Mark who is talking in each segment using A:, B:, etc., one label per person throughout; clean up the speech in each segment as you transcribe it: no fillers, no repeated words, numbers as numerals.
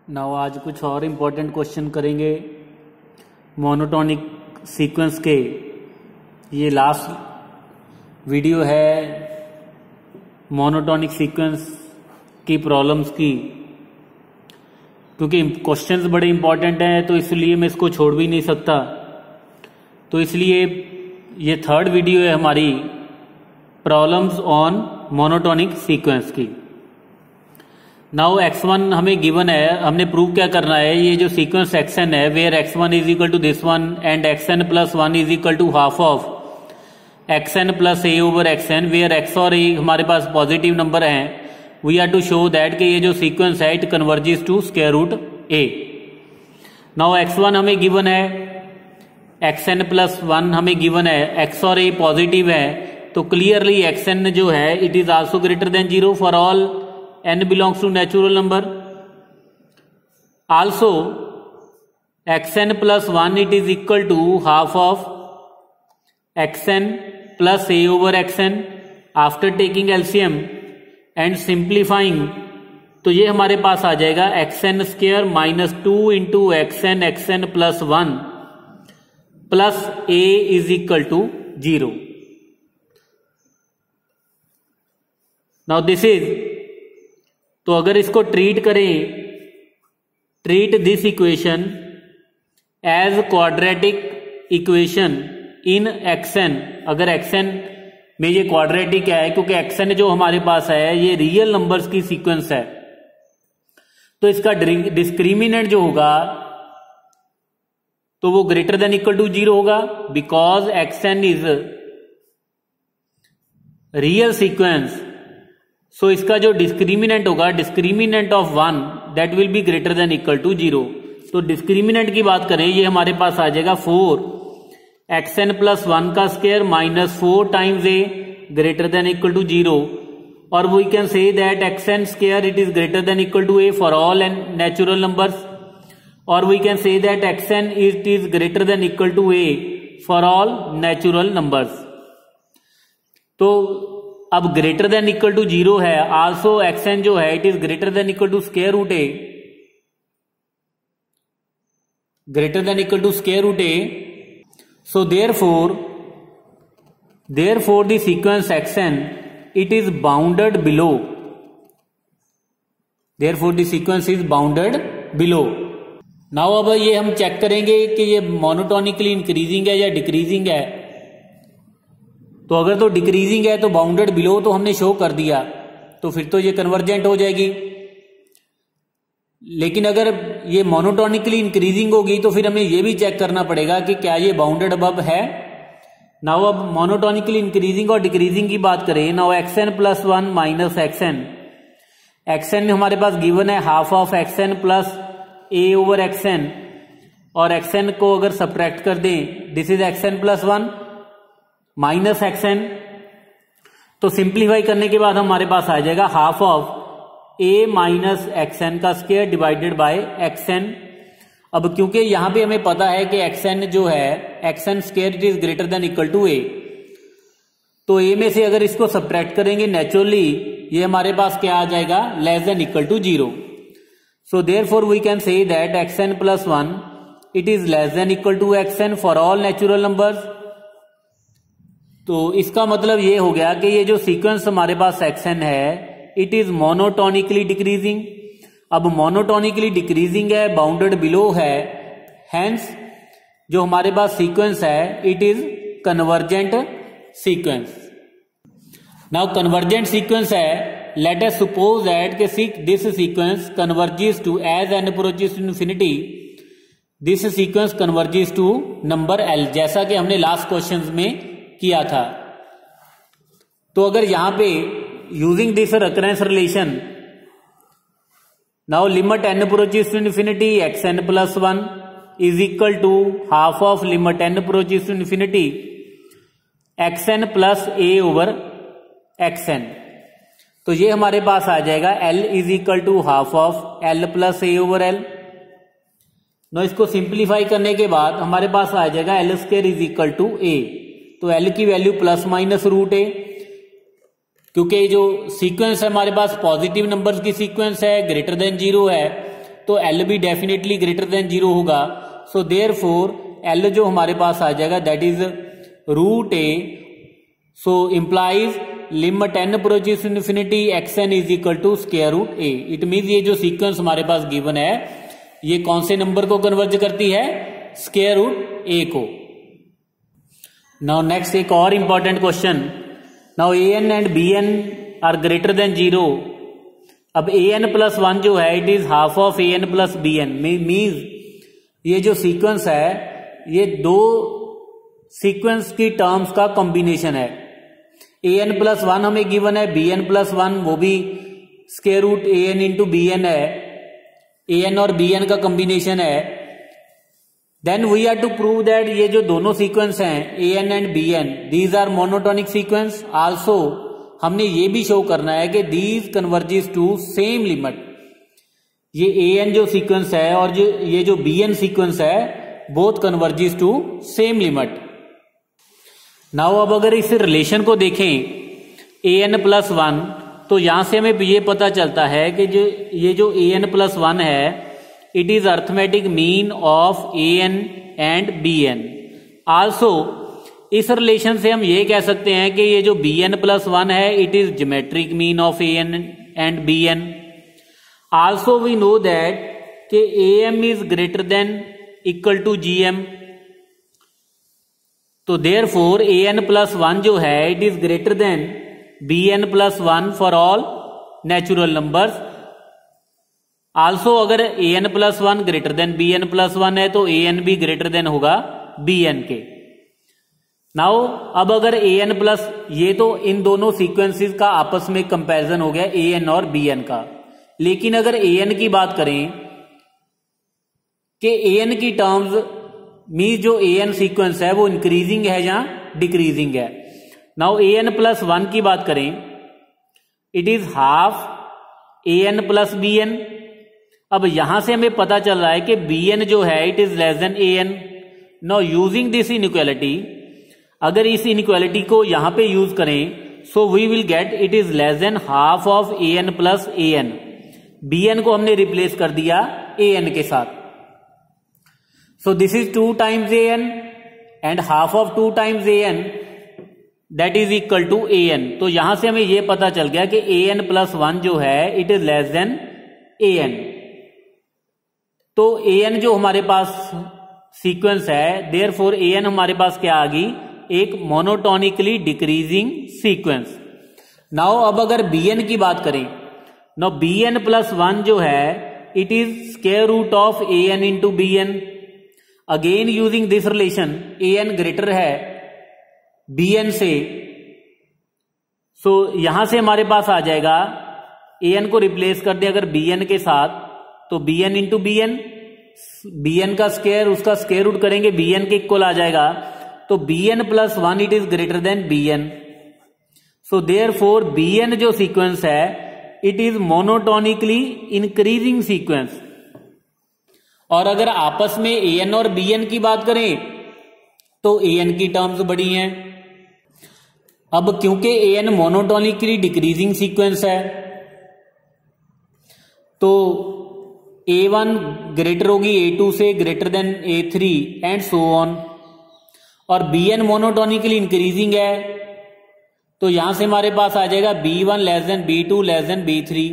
A: Now आज कुछ और इम्पोर्टेंट क्वेश्चन करेंगे मोनोटोनिक सीक्वेंस के। ये लास्ट वीडियो है मोनोटोनिक सीक्वेंस की प्रॉब्लम्स की, क्योंकि क्वेश्चंस बड़े इम्पोर्टेंट हैं तो इसलिए मैं इसको छोड़ भी नहीं सकता। तो इसलिए ये थर्ड वीडियो है हमारी प्रॉब्लम्स ऑन मोनोटोनिक सीक्वेंस की। नाउ x1 हमें गिवन है, हमने प्रूव क्या करना है, ये जो सीक्वेंस xn है where x1 is equal to this one and xn plus 1 is equal to half of xn plus a over xn where x और a हमारे पास पॉजिटिव नंबर हैं। We are to show that कि ये जो sequence है it converges to square root a। Now x1 हमें given है, xn प्लस 1 हमें गिवन है, x और a पॉजिटिव है, तो क्लियरली xn जो है it is also greater than 0 for all n belongs to natural number. Also xn plus 1 it is equal to half of xn plus a over xn after taking LCM and simplifying, तो ये हमारे पास आ जाएगा xn square minus 2 into xn plus 1 plus a is equal to 0। Now this is, तो अगर इसको treat करें, treat this equation as quadratic equation in xn, अगर xn में ये क्वाड्रेटिक है क्योंकि xn जो हमारे पास है ये रियल नंबर्स की सीक्वेंस है, तो इसका डिस्क्रिमिनेंट जो होगा तो वो ग्रेटर देन इक्वल टू 0 होगा, because xn is real sequence. So इसका जो डिस्क्रिमिनेंट होगा, discriminant of 1 that will be greater than equal to 0। तो डिस्क्रिमिनेंट की बात करें, ये हमारे पास आ जाएगा 4 xn प्लस 1 का square minus 4 times a greater than equal to 0, और we can say that xn square it is greater than equal to a for all and natural numbers, और we can say that xn it is greater than equal to a for all natural numbers. तो अब greater than equal to 0 है, also xn जो है it is greater than equal to square root a, greater than equal to square root a। So therefore the sequence xn it is bounded below, therefore the sequence is bounded below. Now अब ये हम check करेंगे कि ये monotonically increasing है या decreasing है। तो अगर तो डिक्रीजिंग है तो बाउंडेड बिलो तो हमने शो कर दिया, तो फिर तो ये कन्वर्जेंट हो जाएगी। लेकिन अगर ये मोनोटोनिकली इंक्रीजिंग होगी तो फिर हमें ये भी चेक करना पड़ेगा कि क्या ये बाउंडेड अबव है। नाउ अब मोनोटोनिकली इंक्रीजिंग और डिक्रीजिंग की बात करें, now xn plus 1 minus xn हमारे पास गिवन है half of xn plus a over xn, और xn को अगर सब्ट्रैक्ट कर दें, this is xn plus 1 minus xn, तो सिंप्लीफाई करने के बाद हमारे पास आ जाएगा half of a minus xn का स्क्वायर डिवाइडेड बाय xn। अब क्योंकि यहां पे हमें पता है कि xn जो है xn square it is greater than equal to a, तो a में से अगर इसको सब्ट्रैक्ट करेंगे नेचुरली ये हमारे पास क्या आ जाएगा, less than equal to 0। So therefore we can say that xn plus 1 it is less than equal to xn for all natural numbers. तो इसका मतलब ये हो गया कि ये जो सीक्वेंस हमारे पास xn है इट इज मोनोटोनिकली डिक्रीजिंग। अब मोनोटोनिकली डिक्रीजिंग है, बाउंडेड बिलो है, हेंस जो हमारे पास सीक्वेंस है it is convergent sequence. Now convergent sequence है, let us suppose that this sequence converges to as n approaches to infinity, this sequence converges to number l, जैसा कि हमने लास्ट क्वेश्चंस में किया था। तो अगर यहां पे using this recurrence relation, now limit n approaches to infinity xn plus 1 is equal to half of limit n approaches to infinity xn plus a over xn, तो ये हमारे पास आ जाएगा l is equal to half of l plus a over l। No इसको simplify करने के बाद हमारे पास आ जाएगा l square is equal to a, तो l की value plus minus root a, क्योंकि जो सीक्वेंस है हमारे पास पॉजिटिव नंबर्स की सीक्वेंस है, ग्रेटर देन 0 है, तो एल भी डेफिनेटली ग्रेटर देन 0 होगा। सो देयरफॉर एल जो हमारे पास आ जाएगा that is root a. So implies limit n approaches infinity xn is equal to square root a. It mean ये जो सीक्वेंस हमारे पास गिवन है ये कौन से नंबर को कन्वर्ज करती है, स्क्वायर रूट ए को। नाउ नेक्स्ट एक और important question. Now a n and b n are greater than 0। अब ए एन प्लस 1 जो है it is half of a n plus b n. Means ये जो सीक्वेंस है ये दो सीक्वेंस की टर्म्स का कॉम्बिनेशन है। ए एन प्लस 1 हमें गिवन है, बी एन प्लस 1 वो भी square root a n into b n है, ए एन और बी एन का कॉम्बिनेशन है। Then we are to prove that ये जो दोनों सीक्वेंस हैं a n and b n these are monotonic sequence. Also हमने ये भी शो करना है कि these converges to same limit. ये ए एन जो सीक्वेंस है और जो ये जो बी एन सीक्वेंस है both converges to same limit. Now अब अगर इस रिलेशन को देखें ए एन प्लस 1 तो यहां से हमें ये पता चलता है कि जो ये जो ए एन प्लस 1 है it is arithmetic mean of a n and b n. Also इस रिलेशन से हम ये कह सकते हैं कि ये जो बी एन प्लस 1 है it is geometric mean of a n and b n. Also we know that कि A M is greater than equal to G M. तो देयरफॉर ए एन प्लस 1 जो है it is greater than b n plus 1 for all natural numbers. Also अगर a n plus 1 greater than b n plus 1 है तो a n भी greater than होगा b n के। Now अब अगर ए एन प्लस ये तो इन दोनों सीक्वेंसेस का आपस में कंपैरिजन हो गया ए एन और बी एन का। लेकिन अगर ए एन की बात करें कि ए एन की टर्म्स मीन जो ए एन सीक्वेंस है वो इंक्रीजिंग है या डिक्रीजिंग है। नाउ ए एन प्लस 1 की बात करें it is half a n plus b n. अब यहां से हमें पता चल रहा है कि बी एन जो है it is less than a n. Now using this inequality अगर इस इनइक्वालिटी को यहां पे यूज करें so we will get it is less than half of a n plus a n. B n को हमने रिप्लेस कर दिया ए एन के साथ। So this is 2 times a n and half of 2 times a n that is equal to a n. तो यहां से हमें यह पता चल गया कि ए एन प्लस 1 जो है it is less than a n. तो ए एन जो हमारे पास सीक्वेंस है देयरफॉर ए एन हमारे पास क्या आ गई, एक मोनोटोनिकली डिक्रीजिंग सीक्वेंस। नाउ अब अगर बी एन की बात करें, नाउ बी एन प्लस 1 जो है it is square root of a n into b n. Again using this relation a n greater है बी एन से। सो यहां से हमारे पास आ जाएगा ए एन को रिप्लेस कर दे अगर बी एन के साथ तो b n into b n का स्क्वायर उसका स्क्वायर रूट करेंगे बी एन के इक्वल आ जाएगा। तो b n plus 1 it is greater than b n. So therefore b n जो सीक्वेंस है it is monotonically increasing sequence. और अगर आपस में ए एन और बी एन की बात करें तो ए एन की टर्म्स बड़ी हैं। अब क्योंकि ए एन मोनोटोनिकली डिक्रीजिंग सीक्वेंस है तो A1 ग्रेटर होगी A2 से greater than A3 and so on. और Bn मोनोटोनिकली इंक्रीजिंग है तो यहां से हमारे पास आ जाएगा B1 less than B2 less than B3।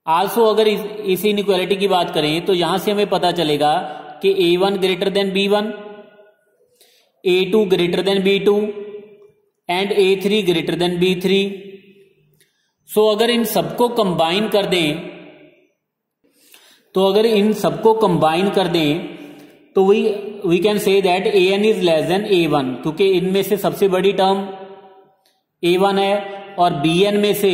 A: Also अगर इस इनइक्वालिटी की बात करें तो यहां से हमें पता चलेगा कि A1 greater than B1, A2 greater than B2 and A3 greater than B3। So अगर इन सबको कंबाइन कर दें तो we can say that a n is less than A1 क्योंकि इनमें से सबसे बड़ी टर्म A1 है और बी एन में से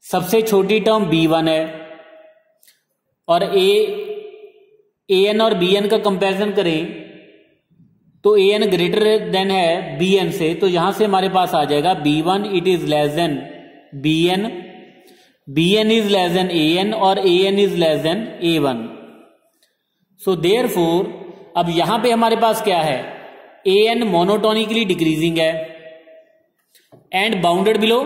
A: सबसे छोटी टर्म B1 है। और ए एन और बी एन का कंपैरिजन करें तो ए एन ग्रेटर देन है बी एन से तो यहां से हमारे पास आ जाएगा B1 it is less than b n, b n is less than a n और a n is less than A1। So therefore अब यहां पे हमारे पास क्या है, ए एन मोनोटोनिकली डिक्रीजिंग है and bounded below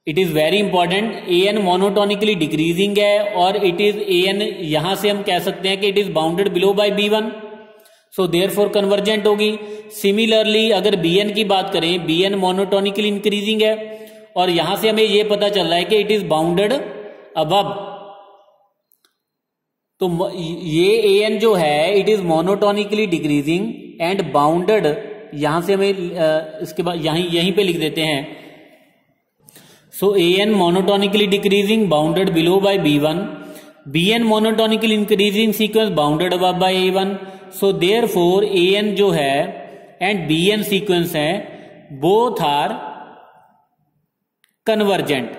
A: it is very important, A n monotonically decreasing है और इट इज ए एन, यहां से हम कह सकते हैं कि it is bounded below by B1, so therefore convergent होगी। सिमिलरली अगर बी एन की बात करें, बी एन मोनोटोनिकली इंक्रीजिंग है और यहां से हमें यह पता चल रहा है कि इट इज बाउंडेड अबव, तो ये ए एन जो है it is monotonically decreasing and bounded, यहां से हमें इसके बाद यहीं पे लिख देते हैं। So a n monotonically decreasing bounded below by B1, b n monotonically increasing sequence bounded above by A1, so therefore a n जो है एंड बी एन सीक्वेंस है बोथ आर कन्वर्जेंट।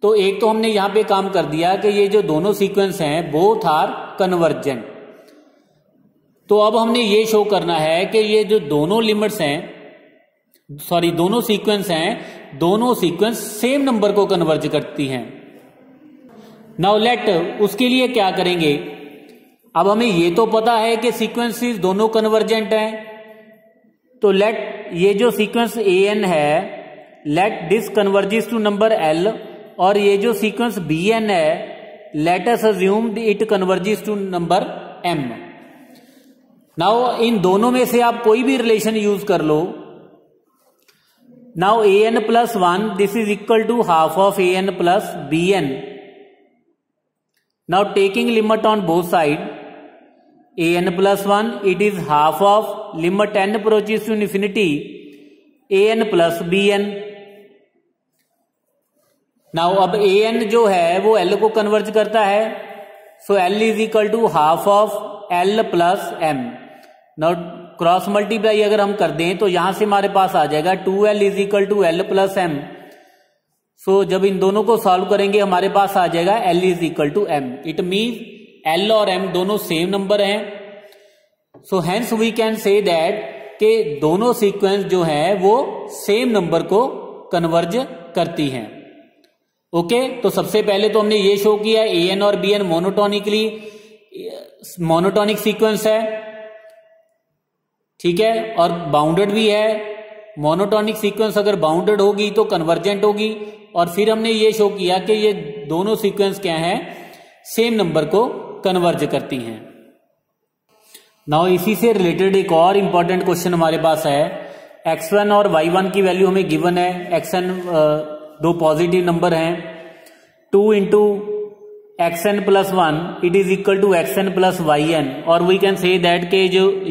A: तो एक तो हमने यहां पे काम कर दिया कि ये जो दोनों सीक्वेंस हैं बोथ आर कन्वर्जेंट। तो अब हमने ये शो करना है कि ये जो दोनों लिमिट्स हैं, सॉरी दोनों सीक्वेंस हैं, दोनों सीक्वेंस सेम नंबर को कन्वर्ज करती हैं। नाउ लेट, उसके लिए क्या करेंगे, अब हमें ये तो पता है कि सीक्वेंसेस दोनों कन्वर्जेंट हैं, तो लेट ये जो सीक्वेंस ए एन है let this converges to number l, और ये जो सीक्वेंस बी एन है let us assume it converges to number m. Now इन दोनों में से आप कोई भी रिलेशन यूज कर लो। Now a n plus 1 this is equal to half of a n plus b n. Now taking limit on both side, a n plus 1 it is half of limit n approaches to infinity a n plus b n. Now अब a n जो है वो L को converge करता है, so l is equal to half of l plus m. Now cross multiply अगर हम कर दें तो यहां से हमारे पास आ जाएगा 2l is equal to l plus m. So जब इन दोनों को सॉल्व करेंगे हमारे पास आ जाएगा l is equal to m. It mean l और m दोनों सेम नंबर हैं, so hence we can say that कि दोनों सीक्वेंस जो है वो सेम नंबर को कन्वर्ज करती हैं। ओके, तो सबसे पहले तो हमने ये शो किया ए एन और बी एन मोनोटोनिक सीक्वेंस है, ठीक है, और बाउंडेड भी है। मोनोटोनिक सीक्वेंस अगर बाउंडेड होगी तो कन्वर्जेंट होगी, और फिर हमने ये शो किया कि ये दोनों सीक्वेंस क्या हैं, सेम नंबर को कन्वर्ज करती हैं। नाउ इसी से रिलेटेड एक और इंपॉर्टेंट क्वेश्चन हमारे पास है। x1 और y1 की वैल्यू हमें गिवन है, xn दो पॉजिटिव नंबर हैं, 2 into xn plus 1 it is equal to xn plus yn, और वी कैन से दैट के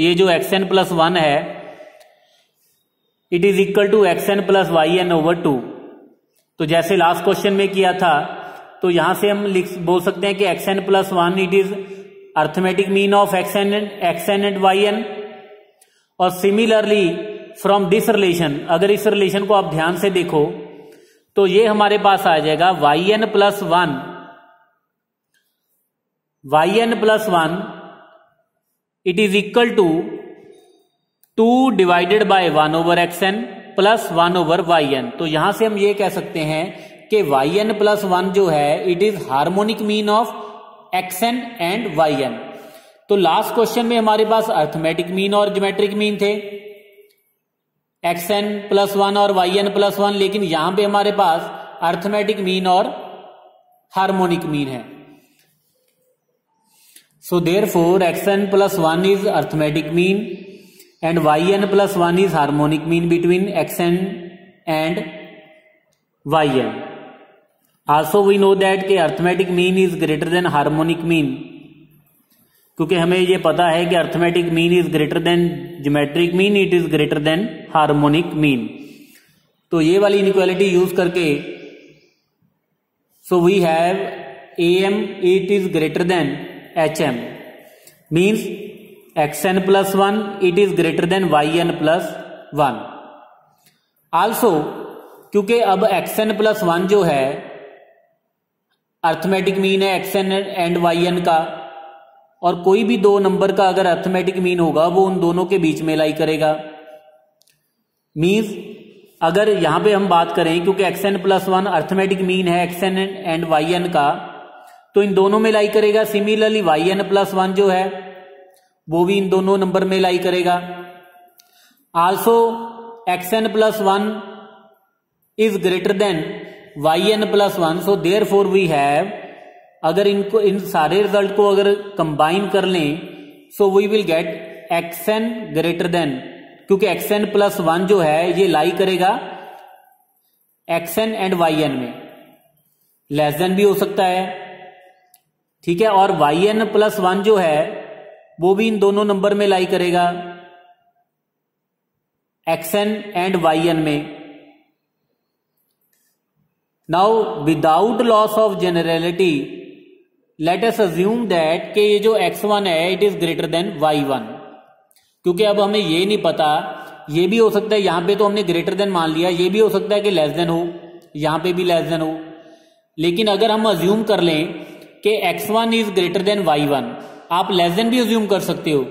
A: ये जो xn प्लस 1 है it is equal to xn plus yn over 2। तो जैसे लास्ट क्वेश्चन में किया था, तो यहां से हम बोल सकते हैं कि xn plus 1 it is arithmetic mean of xn and yn। और सिमिलरली फ्रॉम दिस रिलेशन, अगर इस रिलेशन को आप ध्यान से देखो तो ये हमारे पास आ जाएगा yn plus 1 it is equal to 2 divided by 1 over xn plus 1 over yn। तो यहां से हम ये कह सकते हैं कि yn प्लस 1 जो है it is harmonic mean of xn and yn। तो लास्ट क्वेश्चन में हमारे पास अर्थमेटिक मीन और ज्योमेट्रिक मीन थे, xn प्लस 1 और yn प्लस 1, लेकिन यहां पे हमारे पास अर्थमेटिक मीन और हार्मोनिक मीन है। So therefore xn plus 1 is arithmetic mean and yn plus 1 is harmonic mean between xn and yn। Also we know that के arithmetic mean is greater than harmonic mean, क्योंकि हमें ये पता है कि arithmetic mean is greater than geometric mean, it is greater than harmonic mean. तो ये वाली इनइक्वालिटी यूज करके so we have am it is greater than hm, means xn plus 1 it is greater than yn plus 1। Also क्योंकि अब xn plus 1 जो है arithmetic mean है xn and yn का, और कोई भी दो नंबर का अगर अर्थमेटिक मीन होगा वो उन दोनों के बीच में लाई करेगा। मीन्स अगर यहां पे हम बात करें, क्योंकि xn प्लस 1 अर्थमेटिक मीन है xn एंड yn का, तो इन दोनों में लाई करेगा। सिमिलरली yn प्लस 1 जो है वो भी इन दोनों नंबर में लाई करेगा। Also xn plus 1 is greater than yn plus 1. So therefore we have, अगर इनको इन सारे रिजल्ट को अगर कंबाइन कर लें, so we will get xn greater than, क्योंकि xn प्लस 1 जो है ये लाई करेगा xn एंड yn में, लेस देन भी हो सकता है, ठीक है, और yn प्लस 1 जो है वो भी इन दोनों नंबर में लाई करेगा xn एंड yn में. Now without loss of generality let us assume that कि ये जो x1 है it is greater than y1, क्योंकि अब हमें ये नहीं पता, ये भी हो सकता है, यहां पे तो हमने ग्रेटर देन मान लिया, ये भी हो सकता है कि लेस देन हो, यहां पे भी लेस देन हो. लेकिन अगर हम अज्यूम कर लें कि x1 is greater than y1, आप लेस देन भी अज्यूम कर सकते हो,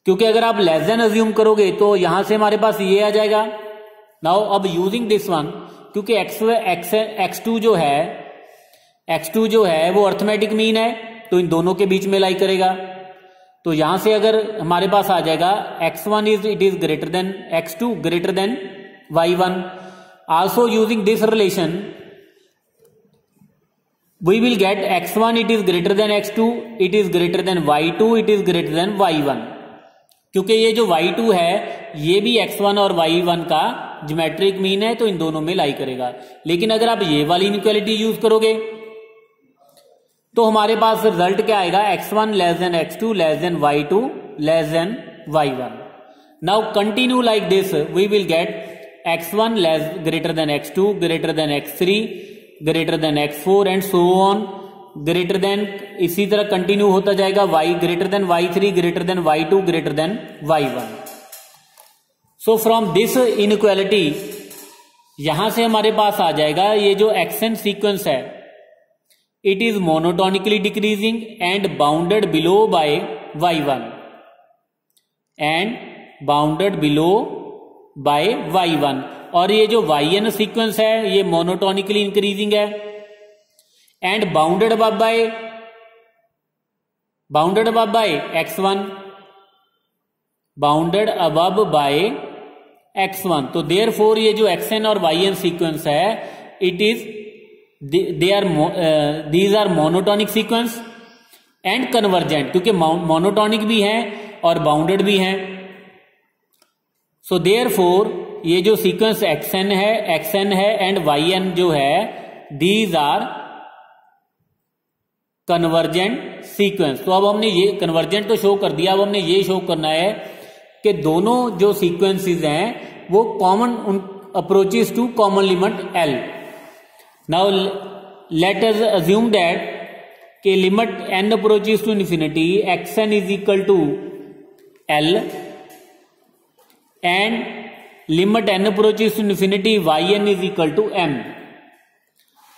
A: क्योंकि अगर आप लेस देन अज्यूम करोगे तो यहां से हमारे पास ये आ जाएगा. नाउ अब यूजिंग दिस वन, क्योंकि x2 जो है वो अर्थमेटिक मीन है, तो इन दोनों के बीच में लाई करेगा. तो यहां से अगर हमारे पास आ जाएगा x1 is greater than x2 greater than y1. Also using this relation we will get x1 it is greater than x2, it is greater than y2, it is greater than y1, क्योंकि ये जो y2 है ये भी x1 और y1 का geometric mean है, तो इन दोनों में लाई करेगा. लेकिन अगर आप ये वाली इनइक्वालिटी यूज करोगे तो हमारे पास रिजल्ट क्या आएगा, x1 less than x2 less than y2 less than y1. Now continue like this, we will get x1 less greater than x2 greater than x3 greater than x4 and so on greater than, इसी तरह continue होता जाएगा y greater than y3 greater than y2 greater than y1. So from this inequality यहां से हमारे पास आ जाएगा ये जो xn सीक्वेंस है, it is monotonically decreasing and bounded below by y1 and bounded below by y1. और ये जो yn सीक्वेंस है ये मोनोटोनिकली इंक्रीजिंग है and bounded above by x1, bounded above by x1. तो देयरफॉर ये जो xn और yn सीक्वेंस है it is these are monotonic sequence and convergent, क्योंकि मोनोटोनिक भी हैं और बाउंडेड भी हैं. सो देयरफॉर ये जो सीक्वेंस xn है एंड yn जो है दीज आर कन्वर्जेंट सीक्वेंस. तो अब हमने ये कन्वर्जेंट तो शो कर दिया, अब हमने ये शो करना है कि दोनों जो सीक्वेंसेस हैं वो common approaches to common limit l. Now let us assume that कि limit n approaches to infinity xn is equal to l and limit n approaches to infinity yn is equal to m.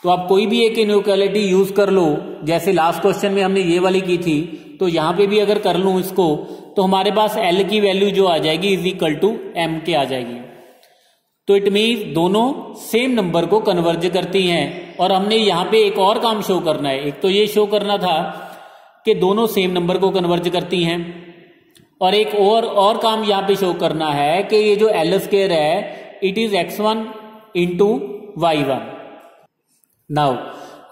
A: तो आप कोई भी एक inequality use कर लो, जैसे last question में हमने ये वाली की थी, तो यहां पे भी अगर कर लूं इसको तो हमारे पास l की वैल्यू जो आ जाएगी इज इक्वल टू m के आ जाएगी. तो इट मीन्स दोनों सेम नंबर को कन्वर्ज करती हैं. और हमने यहां पे एक और काम शो करना है, एक तो ये शो करना था कि दोनों सेम नंबर को कन्वर्ज करती हैं, और एक और काम यहां पे शो करना है कि ये जो l स्क्वायर है it is x1 into y1. Now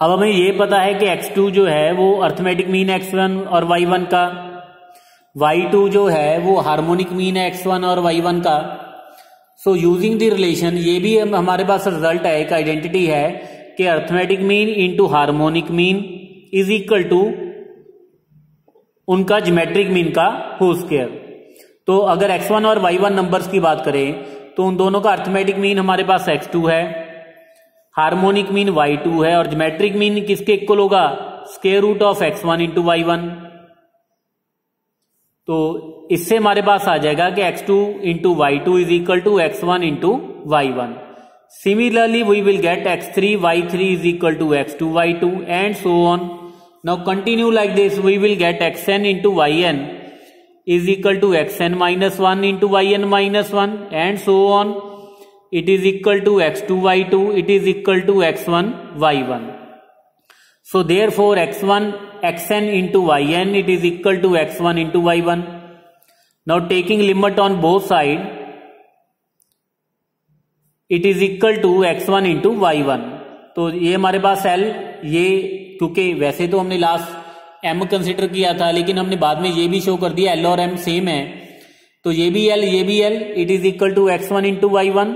A: अब हमें ये पता है कि x2 जो है वो अर्थमेटिक मीन है x1 और y1 का, y2 जो है वो हार्मोनिक मीन है x1 और y1 का. सो यूजिंग द रिलेशन ये भी हमारे पास रिजल्ट है, एक आइडेंटिटी है कि arithmetic mean into harmonic mean is equal to उनका ज्योमेट्रिक मीन का होल स्क्वायर. तो अगर x1 और y1 नंबर्स की बात करें तो उन दोनों का अर्थमेटिक मीन हमारे पास x2 है, हार्मोनिक मीन y2 है, और ज्योमेट्रिक मीन किसके इक्वल होगा, square root of x1 into y1. तो इससे हमारे पास आ जाएगा कि x2 into y2 is equal to x1 into y1. Similarly we will get x3 y3 is equal to x2 y2 and so on. Now continue like this, we will get xn into yn is equal to xn minus 1 into yn minus 1 and so on. It is equal to x2 y2, it is equal to x1 y1. So therefore xn into yn, it is equal to x1 into y1. Now taking limit on both sides, it is equal to x1 into y1। तो ये हमारे पास L, ये क्योंकि वैसे तो हमने last M consider किया था, लेकिन हमने बाद में ये भी शो कर दिया L और M सेम है, तो ये भी L ये भी L, it is equal to x1 into y1,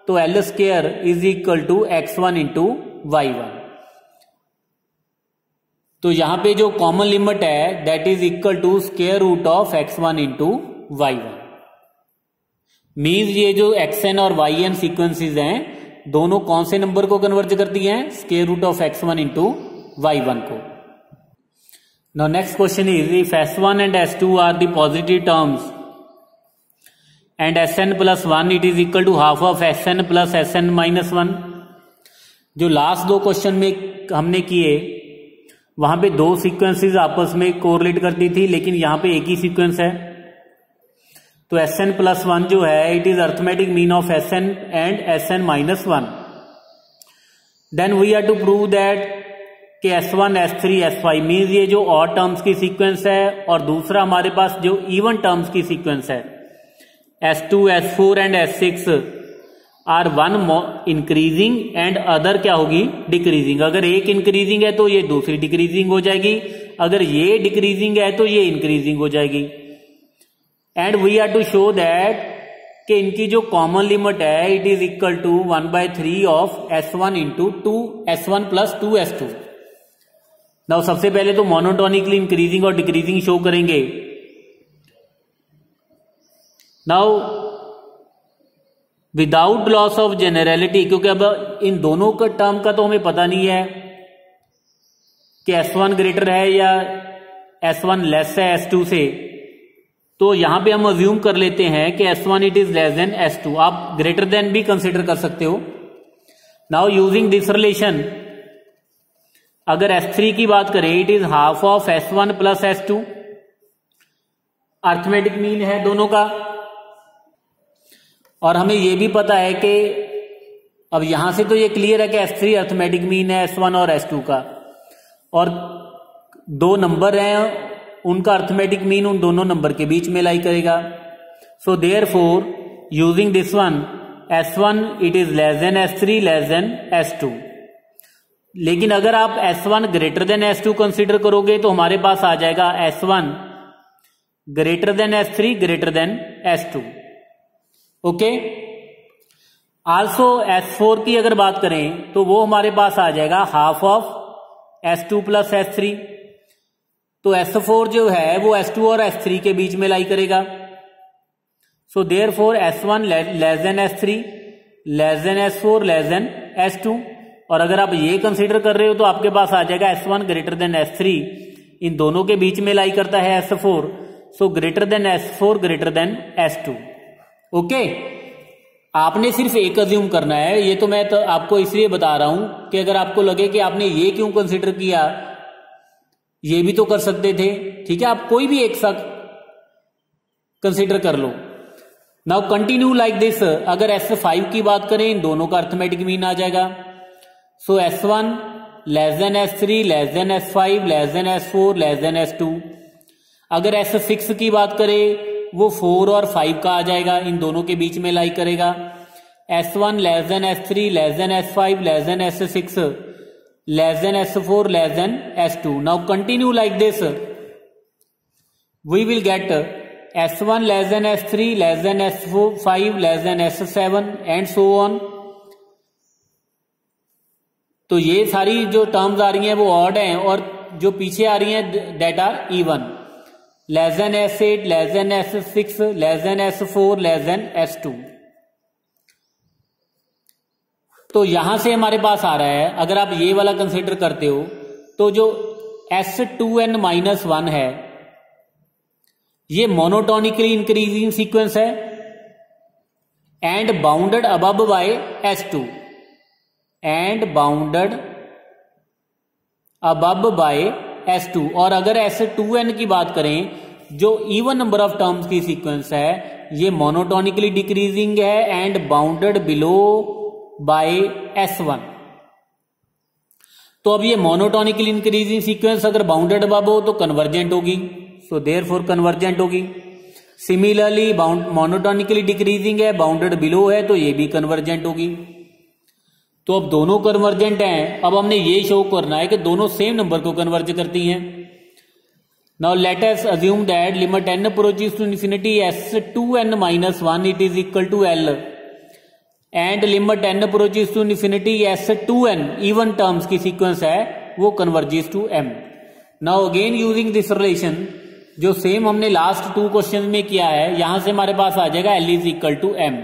A: तो L square is equal to x1 into y1। तो यहां पे जो कॉमन लिमिट है that is equal to square root of x1 into y1। Means ये जो xn और yn सीक्वेंसेस हैं दोनों कौन से नंबर को कन्वर्ज करती हैं? Square root of x1 into y1 को। Now next question is if s1 and s2 are the positive terms and sn plus 1 it is equal to half of sn plus sn minus 1। जो last दो question में हमने किए वहां पे दो sequences आपस में कोरिलेट करती थी, लेकिन यहां पे एक ही सीक्वेंस है। तो Sn प्लस 1 जो है it is arithmetic mean of Sn and Sn minus 1। Then we are to prove that कि S1 S3 S5 मीन्स ये जो ऑड टर्म्स की सीक्वेंस है, और दूसरा हमारे पास जो इवन टर्म्स की सीक्वेंस है S2 S4 and S6 are one increasing and other क्या होगी? डिक्रीजिंग। अगर एक इंक्रीजिंग है तो ये दूसरी डिक्रीजिंग हो जाएगी, अगर ये डिक्रीजिंग है तो ये इंक्रीजिंग हो जाएगी। And we are to show that कि इनकी जो कॉमन लिमिट है it is equal to 1/3 of S1 into 2 S1 plus 2 S2। Now सबसे पहले तो मोनोटोनिकली इंक्रीजिंग और डिक्रीजिंग शो करेंगे। Now without loss of generality, क्योंकि अब इन दोनों का टर्म का तो हमें पता नहीं है कि S1 ग्रेटर है या S1 लेस है S2 से, तो यहां पे हम अज्यूम कर लेते हैं कि S1 it is less than S2। आप ग्रेटर देन भी कंसिडर कर सकते हो। नाउ यूजिंग दिस रिलेशन अगर S3 की बात करें it is half of S1 plus S2, arithmetic mean है दोनों का। और हमें यह भी पता है कि अब यहां से तो ये क्लियर है कि S3 अर्थमेटिक मीन है S1 और S2 का, और दो नंबर हैं उनका अर्थमेटिक मीन उन दोनों नंबर के बीच में लाई करेगा। So therefore using this one S1 it is less than S3 less than S2। लेकिन अगर आप S1 greater than S2 consider करोगे तो हमारे पास आ जाएगा S1 greater than S3 greater than S2। Okay. Also S4 की अगर बात करें तो वो हमारे पास आ जाएगा half of S2 plus S3। तो S4 जो है वो S2 और S3 के बीच में लाई करेगा। So therefore S1 less than S3 less than S4 less than S2। और अगर आप ये कंसीडर कर रहे हो तो आपके पास आ जाएगा S1 ग्रेटर देन S3, इन दोनों के बीच में लाई करता है S4, so greater than S4 greater than S2। Okay. आपने सिर्फ एक अज्यूम करना है, ये तो मैं तो आपको इसलिए बता रहा हूं कि अगर आपको लगे कि आपने ये क्यों कंसीडर किया, ये भी तो कर सकते थे। ठीक है, आप कोई भी एक साथ कंसीडर कर लो। Now continue like this. अगर S5 की बात करें इन दोनों का अर्थमेटिक मीन आ जाएगा। सो S1 less than S3 less than S5 less than S4 less than S2। अगर S6 की बात करें वो 4 और 5 का आ जाएगा, इन दोनों के बीच में लाई करेगा। S1 less than S3 less than S5 less than S6 less than S4 less than S2। Now continue like this, we will get S1 less than S3 less than S5 less than S7 and so on. तो ये सारी जो terms आ रही हैं वो odd हैं, और जो पीछे आ रही हैं that are even. Less than S8 less than S6 less than S4 less than S2। तो यहां से हमारे पास आ रहा है, अगर आप ये वाला कंसीडर करते हो तो जो S2n माइनस 1 है ये मोनोटोनिकली इंक्रीजिंग सीक्वेंस है and bounded above by S2 and bounded above by S2। और अगर S2n की बात करें जो इवन नंबर ऑफ टर्म्स की सीक्वेंस है ये मोनोटोनिकली डिक्रीजिंग है and bounded below by S1। तो अब ये मोनोटोनिकली इंक्रीजिंग सीक्वेंस अगर बाउंडेड अबव हो तो कन्वर्जेंट होगी, सो देयरफॉर कन्वर्जेंट होगी। सिमिलरली मोनोटोनिकली डिक्रीजिंग है, बाउंडेड बिलो है, तो ये भी कन्वर्जेंट होगी। तो अब दोनों कन्वर्जेंट हैं। अब हमने ये शो करना है कि दोनों सेम नंबर को कन्वर्ज करती हैं। Now let us assume that limit n approaches to infinity s2n-1 it is equal to l and limit n approaches to infinity s2n even terms की सीक्वेंस है वो converges to m। Now again using this relation जो same हमने last 2 question में किया है, यहां से हमारे पास आ जाएगा l is equal to m।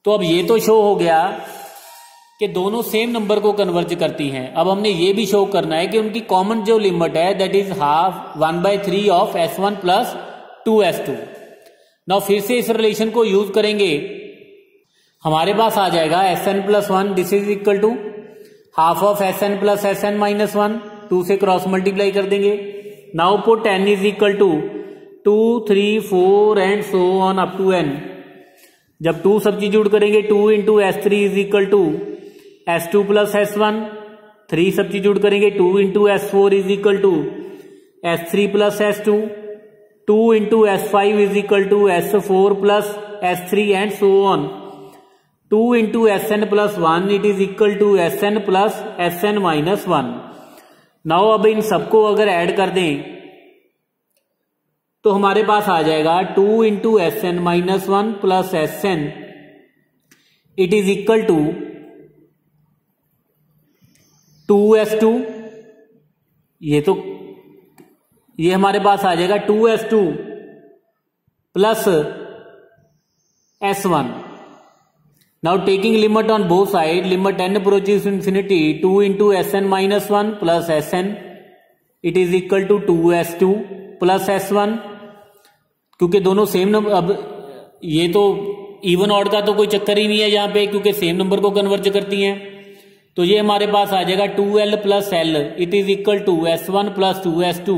A: तो अब ये तो शो हो गया कि दोनों सेम नंबर को कन्वर्ज करती हैं। अब हमने ये भी शो करना है कि उनकी कॉमन जो लिमिट है that is half 1/3 of s1 plus 2s2। Now फिर से इस रिलेशन को यूज करेंगे, हमारे पास आ जाएगा sn plus 1 this is equal to half of sn plus sn minus 1, 2 से क्रॉस मल्टीप्लाई कर देंगे। Now put n is equal to 2, 3, 4 and so on up to n। जब 2 सब्स्टिट्यूट करेंगे 2 into s3 is equal to s2 plus s1, 3 substitute करेंगे 2 into s4 is equal to s3 plus s2, 2 into s5 is equal to s4 plus s3 and so on, 2 into sn plus 1 it is equal to sn plus sn minus 1। Now अब इन सबको अगर add कर दें तो हमारे पास आ जाएगा 2 into sn minus 1 plus sn it is equal to 2s2। ये हमारे पास आ जाएगा 2s2 plus s1। Now taking limit on both side, limit n approaches to infinity 2 into sn minus 1 plus sn it is equal to 2s2 plus s1। क्योंकि दोनों same number, अब ये तो इवन ऑड का तो कोई चक्कर ही नहीं है यहाँ पे, क्योंकि सेम नंबर को कन्वर्ज करती हैं। तो ये हमारे पास आ जाएगा 2l plus l it is equal to s1 plus 2s2।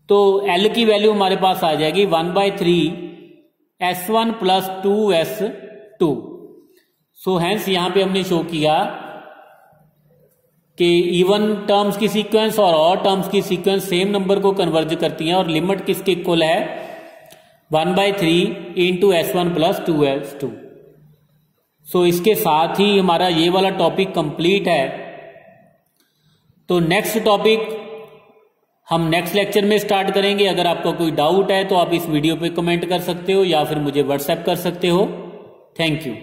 A: तो l की वैल्यू हमारे पास आ जाएगी 1/3 s1 plus 2s2। So hence यहां पे हमने शो किया कि इवन टर्म्स की सीक्वेंस और ऑड टर्म्स की सीक्वेंस सेम नंबर को कन्वर्ज करती हैं और लिमिट किसके इक्वल है 1/3 इंटू s1 प्लस 2s2। सो इसके साथ ही हमारा ये वाला टॉपिक कंप्लीट है। तो नेक्स्ट टॉपिक हम नेक्स्ट लेक्चर में स्टार्ट करेंगे। अगर आपका कोई डाउट है तो आप इस वीडियो पे कमेंट कर सकते हो या फिर मुझे व्हाट्सएप कर सकते हो। Thank you.